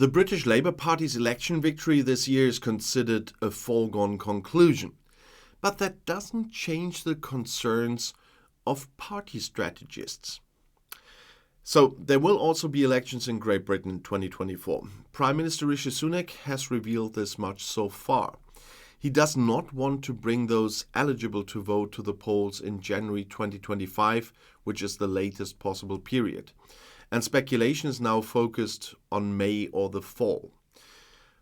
The British Labour Party's election victory this year is considered a foregone conclusion. But that doesn't change the concerns of party strategists. So there will also be elections in Great Britain in 2024. Prime Minister Rishi Sunak has revealed this much so far. He does not want to bring those eligible to vote to the polls in January 2025, which is the latest possible period. And speculation is now focused on May or the fall.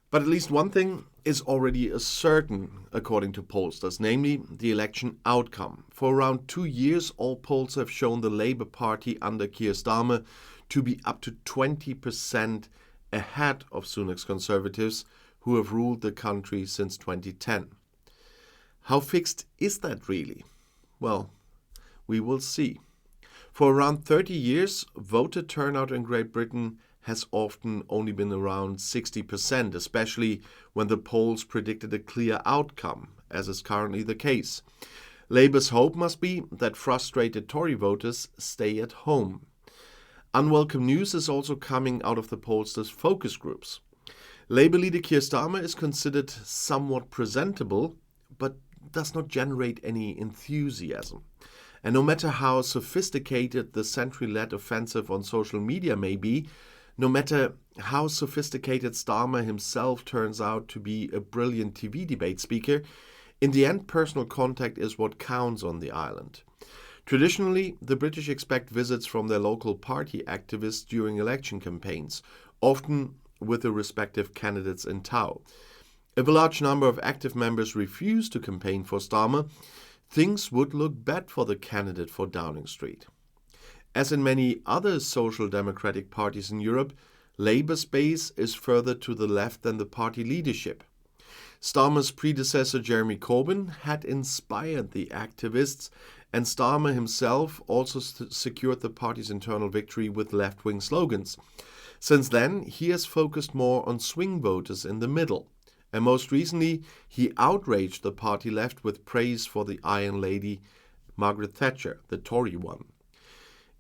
But at least one thing is already certain, according to pollsters, namely the election outcome. For around 2 years, all polls have shown the Labour Party under Keir Starmer to be up to 20% ahead of Sunak's Conservatives, who have ruled the country since 2010. How fixed is that really? Well, we will see. For around 30 years, voter turnout in Great Britain has often only been around 60%, especially when the polls predicted a clear outcome, as is currently the case. Labour's hope must be that frustrated Tory voters stay at home. Unwelcome news is also coming out of the pollsters' focus groups. Labour leader Keir Starmer is considered somewhat presentable, but does not generate any enthusiasm. And no matter how sophisticated the century-led offensive on social media may be, no matter how sophisticated Starmer himself turns out to be a brilliant TV debate speaker, in the end personal contact is what counts on the island. Traditionally, the British expect visits from their local party activists during election campaigns, often with the respective candidates in tow. If a large number of active members refuse to campaign for Starmer, things would look bad for the candidate for Downing Street. As in many other social democratic parties in Europe, Labour's base is further to the left than the party leadership. Starmer's predecessor Jeremy Corbyn had inspired the activists, and Starmer himself also secured the party's internal victory with left-wing slogans. Since then, he has focused more on swing voters in the middle. And most recently, he outraged the party left with praise for the Iron Lady, Margaret Thatcher, the Tory one.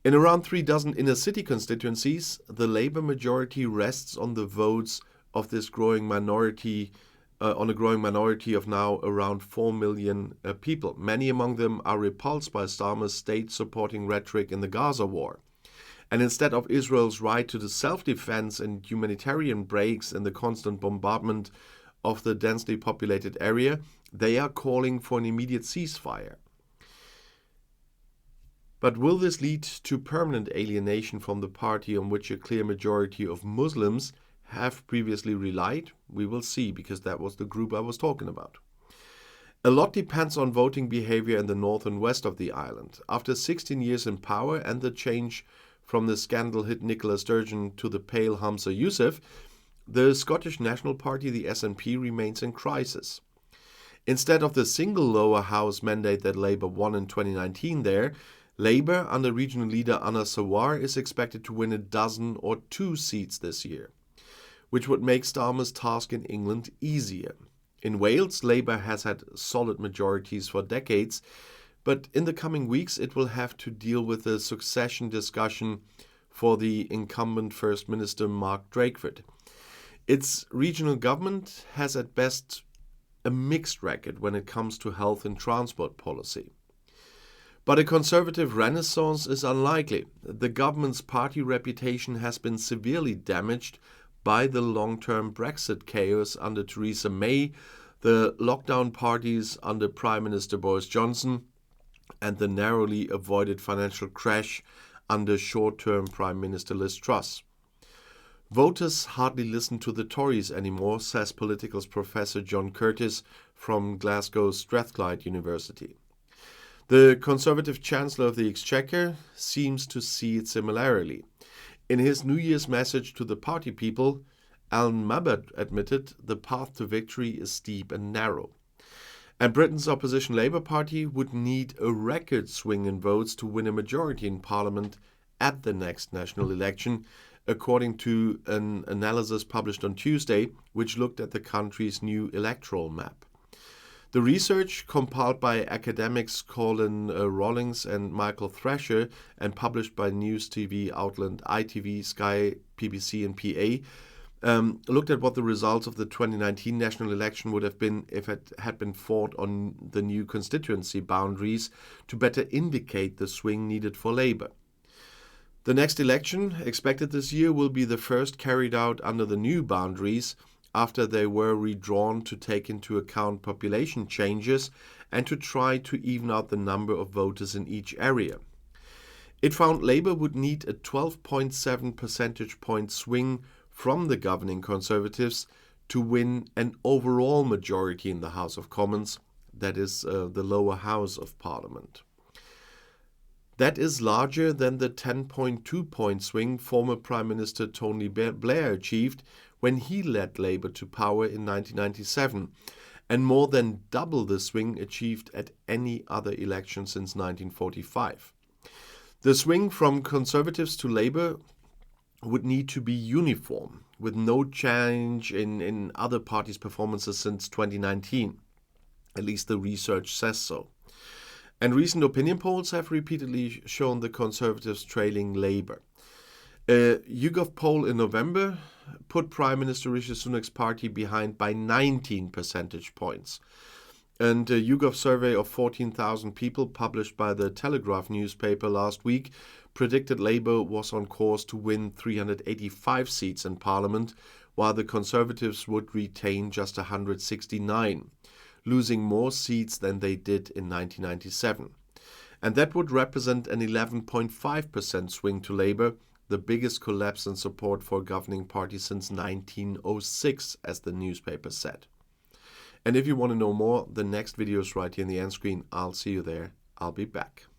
In around 36 inner-city constituencies, the Labour majority rests on the votes of this growing minority, on a growing minority of now around 4 million people. Many among them are repulsed by Starmer's state-supporting rhetoric in the Gaza war. And instead of Israel's right to the self-defense and humanitarian breaks in the constant bombardment of the densely populated area, they are calling for an immediate ceasefire. But will this lead to permanent alienation from the party on which a clear majority of Muslims have previously relied? We will see, because that was the group I was talking about. A lot depends on voting behavior in the north and west of the island. After 16 years in power and the change from the scandal-hit Nicola Sturgeon to the pale Humza Yousaf, the Scottish National Party, the SNP, remains in crisis. Instead of the single lower house mandate that Labour won in 2019 there, Labour, under regional leader Anna Sawar, is expected to win 12 or 2 seats this year, which would make Starmer's task in England easier. In Wales, Labour has had solid majorities for decades, but in the coming weeks it will have to deal with the succession discussion for the incumbent First Minister Mark Drakeford. Its regional government has at best a mixed record when it comes to health and transport policy. But a Conservative renaissance is unlikely. The government's party reputation has been severely damaged by the long-term Brexit chaos under Theresa May, the lockdown parties under Prime Minister Boris Johnson, and the narrowly avoided financial crash under short-term Prime Minister Liz Truss. Voters hardly listen to the Tories anymore, says politicals Professor John Curtis from Glasgow's Strathclyde University. The Conservative Chancellor of the Exchequer seems to see it similarly. In his New Year's message to the party people, Alan Mabbott admitted the path to victory is steep and narrow. And Britain's opposition Labour Party would need a record swing in votes to win a majority in Parliament at the next national election, according to an analysis published on Tuesday, which looked at the country's new electoral map. The research, compiled by academics Colin Rawlings and Michael Thrasher and published by news TV outlet ITV, Sky, BBC and PA, looked at what the results of the 2019 national election would have been if it had been fought on the new constituency boundaries to better indicate the swing needed for Labour. The next election, expected this year, will be the first carried out under the new boundaries after they were redrawn to take into account population changes and to try to even out the number of voters in each area. It found Labour would need a 12.7 percentage point swing from the governing Conservatives to win an overall majority in the House of Commons, that is, the lower house of Parliament. That is larger than the 10.2 point swing former Prime Minister Tony Blair achieved when he led Labour to power in 1997, and more than double the swing achieved at any other election since 1945. The swing from Conservatives to Labour would need to be uniform, with no change in other parties' performances since 2019. At least the research says so. And recent opinion polls have repeatedly shown the Conservatives trailing Labour. A YouGov poll in November put Prime Minister Rishi Sunak's party behind by 19 percentage points. And a YouGov survey of 14,000 people published by the Telegraph newspaper last week predicted Labour was on course to win 385 seats in Parliament, while the Conservatives would retain just 169, losing more seats than they did in 1997. And that would represent an 11.5% swing to Labour, the biggest collapse in support for a governing party since 1906, as the newspaper said. And if you want to know more, the next video is right here in the end screen. I'll see you there. I'll be back.